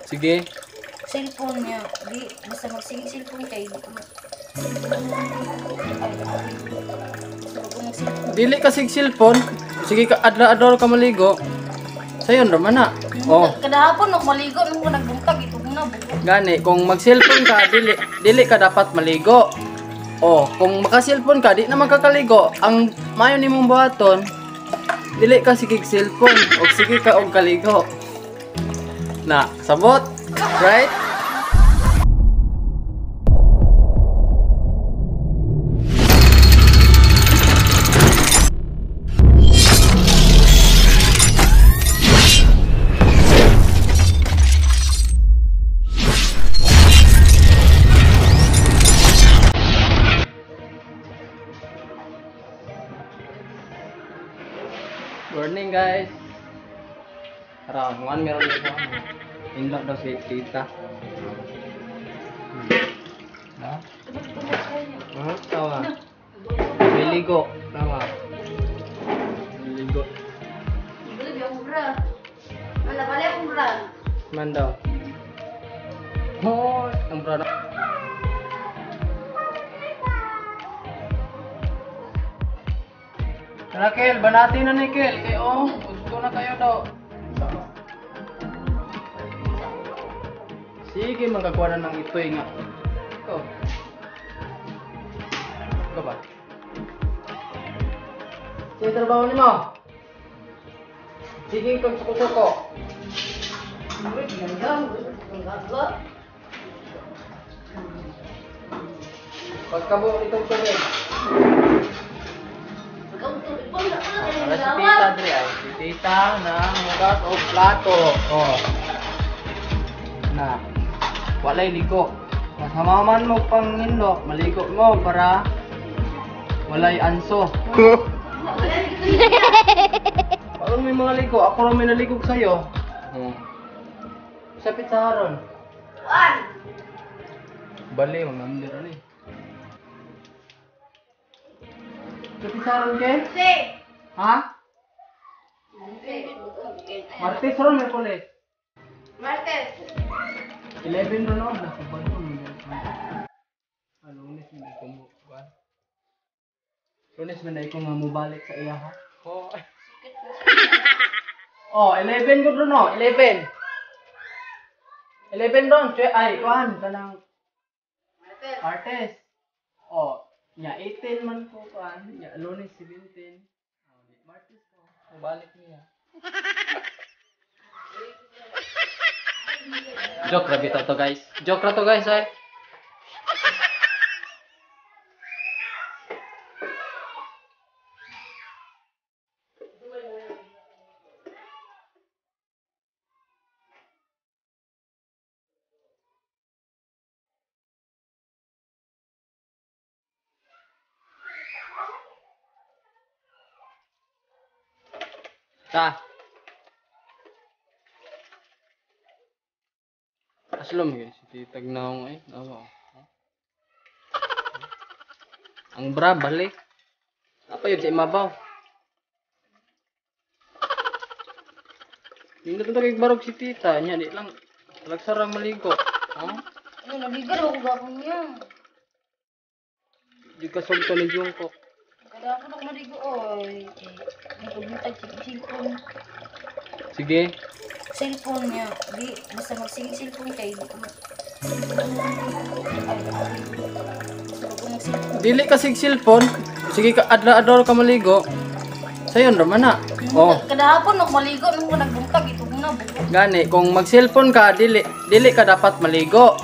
Sige. Cellphone niya. Di, basta mag-cellphone kayo. Dili ka sig cellphone. Sige ka adlaw-adlaw ka maligo. Sayon raman na. Oh. Kada hapon ako maligo nung ko nagbuntag ito na bugo. Gani kung mag-cellphone ka dili ka dapat maligo. Oh, kung maka-cellphone ka di na magkakaligo. Ang mayo nimong buhaton dili ka sige cellphone o sige ka og kaligo. Na, sabot. Right? Morning guys. Tara, muan meron dito. Indok daw si tita. Ha? Tawa. Biligo. Tawa. Biligo. Bili biang bra. Mana bali akong bra. Man daw. Oh, ang brada. Tara Kel, banati na ni Kel. Kaya gusto na kayo daw. Sige, magkakuha na ng itoy nga. Ikaw. Ikaw ba? Sige, trabaho ni mo. Sige, kagsuko-suko. Ganda. Ganda. Pagkabo itong tubig. Para si tita, Dre. Si tita na hugas o plato. Oh. Na. Walay ligo. Masamaman mo pang indo, maligo mo para walay anso. Parang may mga ligo, ako rin may naligog sa'yo. Sa pizzaharon. Bali, mamamdir rin. Sa pizzaharon, Ken? Ha? Martes ron, may kulit. Martes. 11 ron ako, nakabal ko. Lunes, hindi ko mo. Lunes, hindi ko nga mubalik sa iya, ha? Oh, 11 ko ron, 11. 11 ron, ay, kuhan, kanang Martes. Oh, nya 18 man ko, kuhan, nya Lunes, 17. Martes ko, mubalik niya. Joke ra bitaw to guys. Joke ra to guys ay. Ta. Aslom yun, si titag na akong ay, nawa. Ang bra, balik. Apa yun sa imabaw? Hindi na ito barog si tita, niya, di lang. Talagsarang maligo. Ha? Ano, nabigar ako gapon niya. Di ka sugto ni Jungkook. Kada ako nak maligo, oy. Nagbuntag cellphone. Sige. Cellphone niya. Di, basta mag-cellphone kayo. Dili ka sig cellphone. Sige ka adlaw-adlaw ka maligo. Sayon raman na. Oh. Kada hapon ako maligo nung ko nagbuntag ito na bugo. Gani kung mag-cellphone ka dili ka dapat maligo.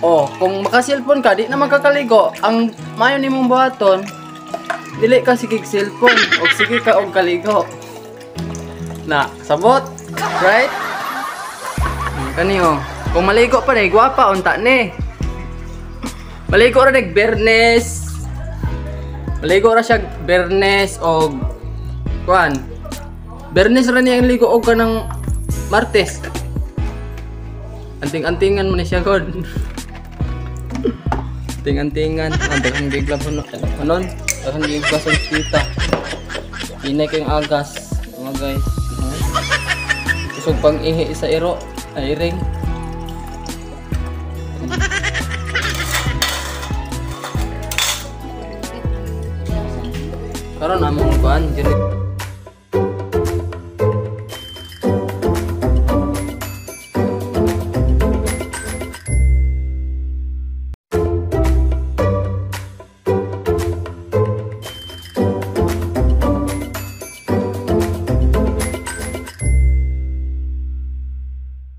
Oh, kung maka-cellphone ka di na magkakaligo. Ang mayo nimong buhaton dili ka sige cellphone o sige ka og kaligo. Na, sabot. Right? Kani oh. Kung maligo pa na, gwapa unta ni. Maligo ra nag Bernes. Maligo ra siya Bernes o kuan. Bernes ra niya ang ligo og kanang Martes. Anting-antingan mo ni siya god. Anting-antingan, daghang bigla puno. Anon, daghang bigla sa kita. Inay kayong agas, mga guys. Isog pang ihi sa iro, ay ring. Karon among kuan,